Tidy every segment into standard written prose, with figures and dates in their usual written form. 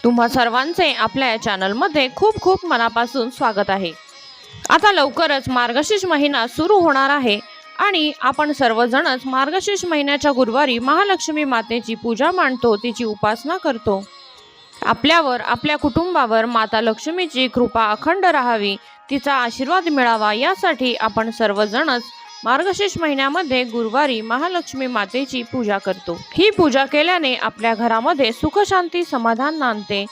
तुम्हा सर्वांचे आपल्या या चॅनलमध्ये खूप खूप मनापासून स्वागत आहे। आता लवकरच मार्गशीर्ष महिना सुरू होणार आहे आणि आपण सर्वजणच मार्गशीर्ष महिन्याच्या गुरुवारी महालक्ष्मी मातेची पूजा मांडतो, तिची उपासना करतो। आपल्यावर, आपल्या कुटुंबावर माता लक्ष्मीची कृपा अखंड राहावी, तिचा आशीर्वाद मिळावा यासाठी आपण सर्वजणच मार्गशीर्ष महिन्यामध्ये गुरुवारी महालक्ष्मी मातेची पूजा करतो। ही पूजा केल्याने आपल्या घरामध्ये सुख शांती समाधान नांदते।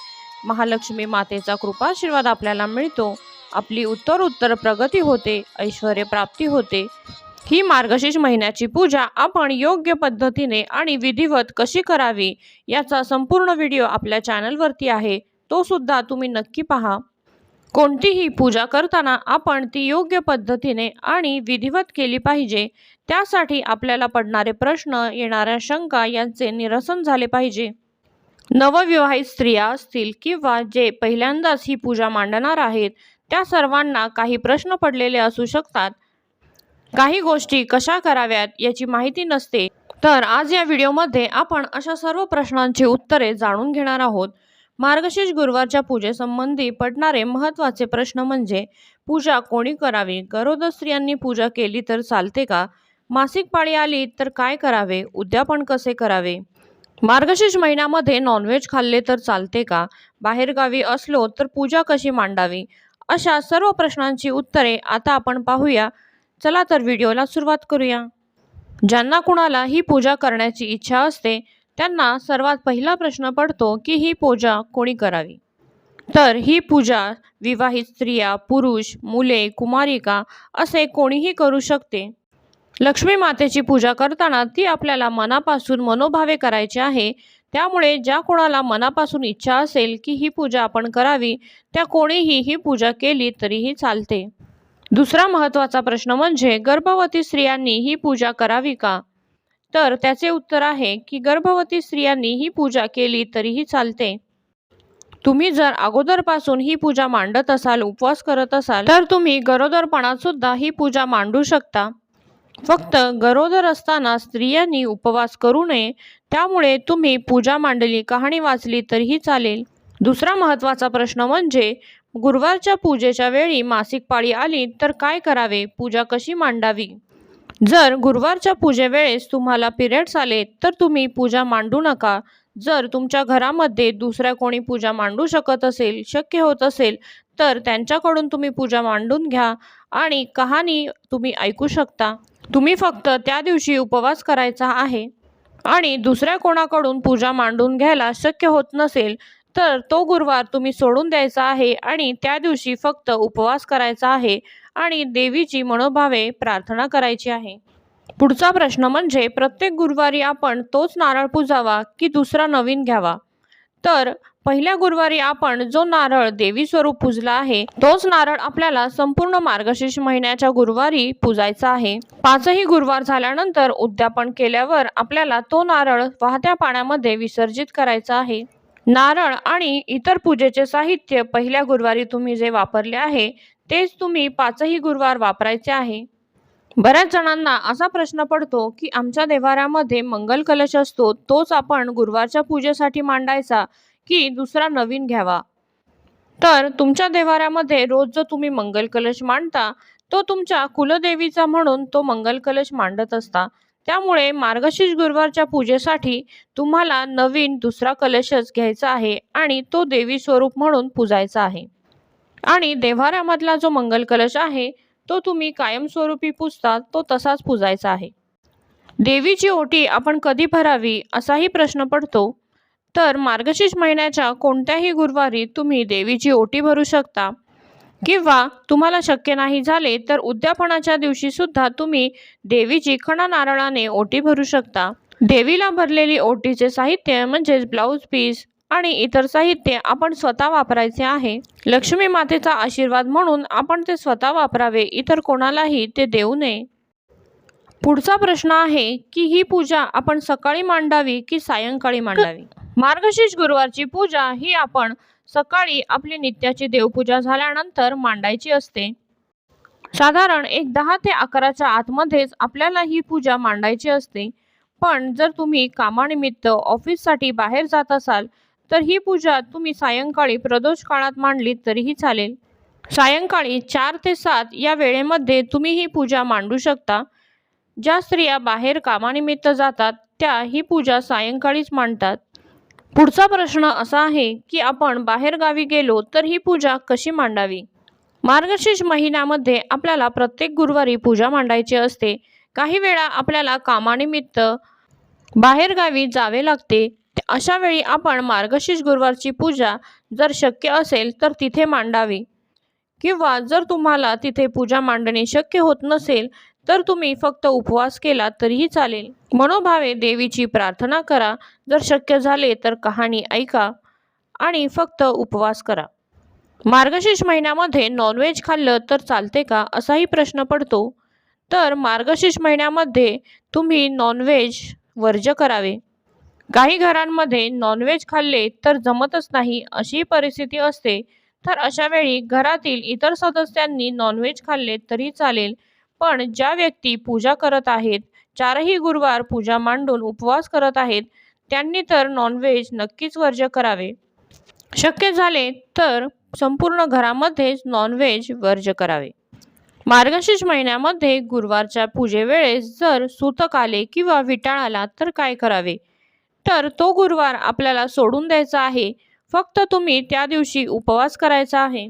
महालक्ष्मी मातेचा कृपाशीर्वाद आपल्याला मिळतो, आपली उत्तर प्रगती होते, ऐश्वर्य प्राप्ती होते। ही मार्गशीर्ष महिन्याची पूजा आपण योग्य पद्धतीने आणि विधिवत कशी करावी याचा संपूर्ण व्हिडिओ आपल्या चॅनलवरती आहे, तो सुद्धा तुम्ही नक्की पहा। कोणतीही पूजा करताना आपण ती योग्य पद्धतीने आणि विधिवत केली पाहिजे, त्यासाठी आपल्याला पडणारे प्रश्न, येणाऱ्या शंका यांचे निरसन झाले पाहिजे। नवविवाहित स्त्रिया असतील किंवा जे पहिल्यांदाच ही पूजा मांडणार आहेत, त्या सर्वांना काही प्रश्न पडलेले असू शकतात। काही गोष्टी कशा कराव्यात याची माहिती नसते, तर आज या व्हिडिओमध्ये आपण अशा सर्व प्रश्नांची उत्तरे जाणून घेणार आहोत। मार्गशीर्ष गुरुवारच्या पूजेसंबंधी पडणारे महत्त्वाचे प्रश्न म्हणजे पूजा कोणी करावी, गरोदर स्त्रियांनी पूजा केली तर चालते का, मासिक पाळी आली तर काय करावे, उद्यापन कसे करावे, मार्गशीर्ष महिन्यामध्ये नॉनव्हेज खाल्ले तर चालते का, बाहेरगावी असलो तर पूजा कशी मांडावी, अशा सर्व प्रश्नांची उत्तरे आता आपण पाहूया। चला तर व्हिडिओला सुरुवात करूया। ज्यांना कुणाला ही पूजा करण्याची इच्छा असते त्यांना सर्वात पहिला प्रश्न पडतो की ही पूजा कोणी करावी। तर ही पूजा विवाहित स्त्रिया, पुरुष, मुले, कुमारिका असे कोणीही करू शकते। लक्ष्मी मातेची पूजा करताना ती आपल्याला मनापासून मनोभावे करायची आहे, त्यामुळे ज्या कोणाला मनापासून इच्छा असेल की ही पूजा आपण करावी, त्या कोणीही ही पूजा केली तरीही चालते। दुसरा महत्त्वाचा प्रश्न म्हणजे गर्भवती स्त्रियांनी ही पूजा करावी का, तर त्याचे उत्तर आहे की गर्भवती स्त्रियांनी ही पूजा केली तरीही चालते। तुम्ही जर अगोदरपासून ही पूजा मांडत असाल, उपवास करत असाल, तर तुम्ही गरोदरपणात सुद्धा ही पूजा मांडू शकता। फक्त गरोदर असताना स्त्रियांनी उपवास करू नये, त्यामुळे तुम्ही पूजा मांडली, कहाणी वाचली तरीही चालेल। दुसरा महत्त्वाचा प्रश्न म्हणजे गुरुवारच्या पूजेच्या वेळी मासिक पाळी आली तर काय करावे, पूजा कशी मांडावी। जर गुरुवारच्या पूजेवेळेस तुम्हाला पिरियड्स आले तर तुम्ही पूजा मांडू नका। जर तुमच्या घरामध्ये दुसऱ्या कोणी पूजा मांडू शकत असेल, शक्य होत असेल, तर त्यांच्याकडून तुम्ही पूजा मांडून घ्या आणि कहाणी तुम्ही ऐकू शकता। तुम्ही फक्त त्या दिवशी उपवास करायचा आहे आणि दुसऱ्या कोणाकडून पूजा मांडून घ्यायला शक्य होत नसेल तर तो गुरुवार तुम्ही सोडून द्यायचा आहे आणि त्या दिवशी फक्त उपवास करायचा आहे आणि देवीची मनोभावे प्रार्थना करायची आहे। पुढचा प्रश्न म्हणजे प्रत्येक गुरुवारी आपण तोच नारळ पुजावा की दुसरा नवीन घ्यावा। तर पहिल्या गुरुवारी आपण जो नारळ देवी स्वरूप पूजला आहे तोच नारळ आपल्याला संपूर्ण मार्गशीर्ष महिन्याच्या गुरुवारी पूजायचा आहे। पाचही गुरुवार झाल्यानंतर उद्यापन केल्यावर आपल्याला तो नारळ वाहत्या पाण्यामध्ये विसर्जित करायचा आहे। नारळ आणि इतर पूजेचे साहित्य पहिल्या गुरुवारी तुम्ही जे वापरले आहे तेच तुम्ही पाचही गुरुवार वापरायचे आहे। बऱ्याच जणांना असा प्रश्न पडतो की आमच्या देवाऱ्यामध्ये मंगल कलश असतो, तोच आपण गुरुवारच्या पूजेसाठी मांडायचा की दुसरा नवीन घ्यावा। तर तुमच्या देवाऱ्यामध्ये रोज जो तुम्ही मंगल कलश मांडता तो तुमच्या कुलदेवीचा म्हणून तो मंगल कलश मांडत असता, त्यामुळे मार्गशीर्ष गुरुवारच्या पूजेसाठी तुम्हाला नवीन दुसरा कलशच घ्यायचा आहे आणि तो देवी स्वरूप म्हणून पूजायचा आहे। आणि देव्हाऱ्यामधला जो मंगल कलश आहे तो तुम्ही कायमस्वरूपी पूजता तो तसाच पूजायचा आहे। देवीची ओटी आपण कधी भरावी असाही प्रश्न पडतो, तर मार्गशीर्ष महिन्याच्या कोणत्याही गुरुवारी तुम्ही देवीची ओटी भरू शकता किंवा तुम्हाला शक्य नाही झाले तर उद्यापनाच्या दिवशी सुद्धा तुम्ही देवीची खणा नारळाने ओटी भरू शकता। देवीला भरलेली ओटीचे साहित्य म्हणजेच ब्लाउज पीस आणि इतर साहित्य आपण स्वतः वापरायचे आहे। लक्ष्मी मातेचा आशीर्वाद म्हणून आपण ते स्वतः वापरावे, इतर कोणालाही ते देऊ नये। पुढचा प्रश्न आहे की ही पूजा आपण सकाळी मांडावी की सायंकाळी मांडावी। मार्गशीर्ष गुरुवारची पूजा ही आपण सकाळी आपली नित्याची देवपूजा झाल्यानंतर मांडायची असते। साधारण 10 ते 11च्या आतमध्येच आपल्याला ही पूजा मांडायची असते। पण जर तुम्ही कामानिमित्त ऑफिससाठी बाहेर जात असाल तर ही पूजा तुम्ही सायंकाळी प्रदोष काळात मांडली तरीही चालेल। सायंकाळी 4 ते 7 या वेळेमध्ये तुम्ही ही पूजा मांडू शकता। ज्या स्त्रिया बाहेर कामानिमित्त जातात त्या ही पूजा सायंकाळीच मांडतात। पुढचा प्रश्न असा आहे की आपण बाहेर गावी गेलो तर ही पूजा कशी मांडावी? मार्गशीर्ष महिन्यामध्ये आपल्याला प्रत्येक गुरुवारी पूजा मांडायची असते। काही वेळा आपल्याला कामानिमित्त बाहेरगावी जावे लागते, अशा वेळी आपण मार्गशीर्ष गुरुवारची पूजा जर शक्य असेल तर तिथे मांडावी, किंवा जर तुम्हाला तिथे पूजा मांडणे शक्य होत नसेल तर तुम्ही फक्त उपवास केला तरीही चालेल। मनोभावे देवीची प्रार्थना करा, जर शक्य झाले तर कहाणी ऐका आणि फक्त उपवास करा। मार्गशीर्ष महिन्यामध्ये नॉनव्हेज खाल्लं तर चालते का, असाही प्रश्न पडतो। तर मार्गशीर्ष महिन्यामध्ये तुम्ही नॉनव्हेज वर्ज्य करावे। काही घरांमध्ये नॉनव्हेज खाल्ले तर जमतच नाही अशी परिस्थिती असते, तर अशा वेळी घरातील इतर सदस्यांनी नॉनव्हेज खाल्ले तरी चालेल, पण ज्या व्यक्ती पूजा करत आहेत, 4ही गुरुवार पूजा मांडून उपवास करत आहेत, त्यांनी तर नॉनव्हेज नक्कीच वर्ज्य करावे। शक्य झाले तर संपूर्ण घरामध्येच नॉनव्हेज वर्ज्य करावे। मार्गशीर्ष महिन्यामध्ये गुरुवारच्या पूजेवेळेस जर सूतक आले किंवा विटाळ आला तर काय करावे? तर तो गुरुवार आपल्याला सोडून द्यायचा आहे, फक्त तुम्ही त्या दिवशी उपवास करायचा आहे।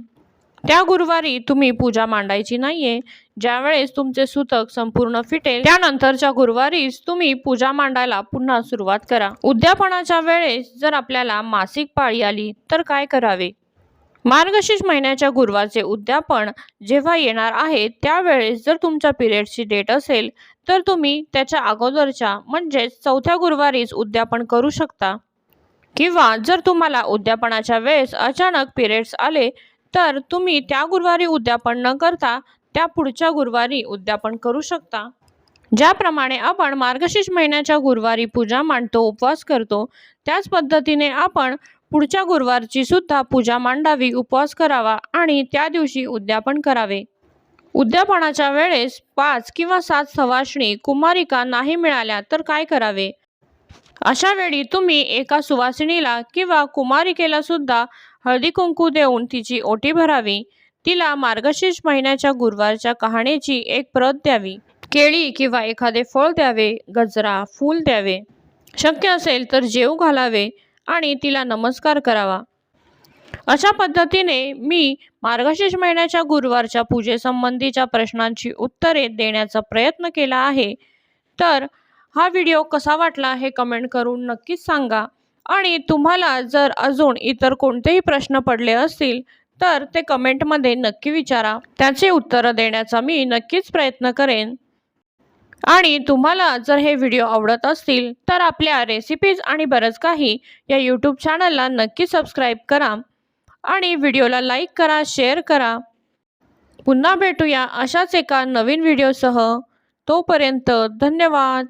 त्या गुरुवारी तुम्ही पूजा मांडायची नाहीये। ज्यावेळेस तुमचे सूतक संपूर्ण फिटेल त्यानंतरच्या गुरुवारीच तुम्ही पूजा मांडायला पुन्हा सुरुवात करा। उद्यापनाच्या वेळेस जर आपल्याला मासिक पाळी आली तर काय करावे? मार्गशीर्ष महिन्याच्या गुरुवारचे उद्यापन जेव्हा येणार आहे त्यावेळेस जर तुमच्या पिरियड्सची डेट असेल तर तुम्ही त्याच्या अगोदरच्या म्हणजेच 4थ्या गुरुवारीच उद्यापन करू शकता, किंवा जर तुम्हाला उद्यापनाच्या वेळेस अचानक पिरियड्स आले तर तुम्ही त्या गुरुवारी उद्यापन न करता त्या पुढच्या गुरुवारी उद्यापन करू शकता। ज्याप्रमाणे आपण मार्गशीर्ष महिन्याच्या गुरुवारी पूजा मांडतो, उपवास करतो, त्याच पद्धतीने आपण पुढच्या गुरुवारची सुद्धा पूजा मांडावी, उपवास करावा आणि त्या दिवशी उद्यापन करावे। उद्यापनाच्या वेळेस 5 किंवा 7 सवाष्णी कुमारिका नाही मिळाल्या तर काय करावे? अशा वेळी तुम्ही एका सुवासिनीला किंवा कुमारिकेला सुद्धा हळदी कुंकू देऊन तिची ओटी भरावी। तिला मार्गशीर्ष महिन्याच्या गुरुवारच्या कहाणीची एक प्रत द्यावी, केळी किंवा एखादे फळ द्यावे, गजरा, फूल द्यावे, शक्य असेल तर जेवू घालावे आणि तिला नमस्कार करावा। अशा पद्धतीने मी मार्गशीर्ष महिन्याच्या गुरुवारच्या पूजेसंबंधीच्या प्रश्नांची उत्तरे देण्याचा प्रयत्न केला आहे। तर हा व्हिडिओ कसा वाटला हे कमेंट करून नक्कीच सांगा, आणि तुम्हाला जर अजून इतर कोणतेही प्रश्न पडले असतील तर ते कमेंटमध्ये नक्की विचारा, त्याचे उत्तर देण्याचा मी नक्कीच प्रयत्न करेन। आणि तुम्हाला जर हे व्हिडिओ आवडत असतील तर आपल्या रेसिपीज आणि बरंच काही या यूट्यूब चॅनलला नक्की सबस्क्राईब करा आणि व्हिडिओला लाईक करा, शेअर करा। पुन्हा भेटूया अशाच एका नवीन व्हिडिओसह, तोपर्यंत धन्यवाद।